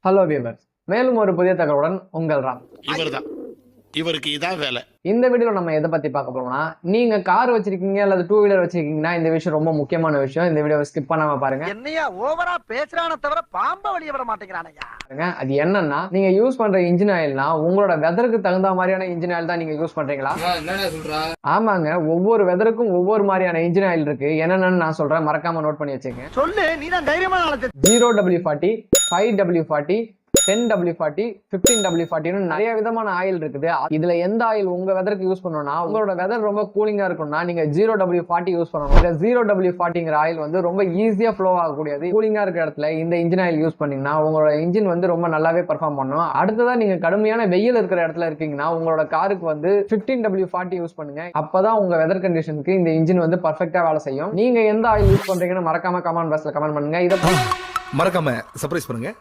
Hello viewers, மேலும் ஒரு புதிய தகவலுடன் உங்கள் ராம். இவருக்கு இதான் வேலை. இந்த வீடியோல நம்ம எதை பத்தி பார்க்க போறோம்னா, நீங்க கார் வச்சிருக்கீங்க அல்லது டூ வீலர் வச்சிருக்கீங்கன்னா இந்த விஷயம் ரொம்ப முக்கியமான விஷயம். இந்த வீடியோவை ஸ்கிப் பண்ணாம பாருங்க. என்னையா ஓவரா பேசுறானே தவிர பாம்ப வெளிய விட மாட்டேங்கிறானயா. அது என்னன்னா, நீங்க யூஸ் பண்ற இன்ஜின் ஆயில்னா உங்களோட வெதருக்கு தகுந்த மாதிரியான இன்ஜின் ஆயில் தான் நீங்க யூஸ் பண்றீங்களா? ஆமாங்க, ஒவ்வொரு வெதருக்கும் ஒவ்வொரு மாதிரியான இன்ஜின் ஆயில் இருக்கு. என்னன்னு நான் சொல்றேன், மறக்காம நோட் பண்ணி வச்சுக்கங்க. சொல்லு, நீ தான் தைரியமான ஆளு. 0W40, 5W40, 10W40, 15W40 நிறைய விதமான ஆயில் இருக்குது. இதுல எந்த ஆயில் உங்க வெதருக்கு யூஸ் பண்ணணும்னா, உங்களோட வெதர் ரொம்ப கூலிங்கா இருக்கும்னா நீங்க 0W40 யூஸ் பண்ணணும். இந்த 0W40ங்கிற ஆயில் வந்து ரொம்ப ஈஸியா ஃப்ளோ ஆகக்கூடியது. கூலிங்கா இருக்கிற இடத்துல இந்த இன்ஜின் ஆயில் யூஸ் பண்ணீங்கன்னா உங்களோட இன்ஜின் வந்து ரொம்ப நல்லாவே பெர்ஃபார்ம் பண்ணும். அடுத்ததா நீங்க கடுமையான வெயில் இருக்கிற இடத்துல இருக்கீங்கன்னா உங்களோட காருக்கு வந்து 15W40 யூஸ் பண்ணுங்க. அப்பதான் உங்க வெதர் கண்டிஷனுக்கு இந்த இன்ஜின் வந்து பர்ஃபெக்ட்டா வேலை செய்யும். நீங்க எந்த ஆயில் யூஸ் பண்றீங்கன்னு மறக்காம கமெண்ட் பாக்ஸ்ல கமெண்ட் பண்ணுங்க. இதை மறக்காம சர்ப்ரைஸ் பண்ணுங்க.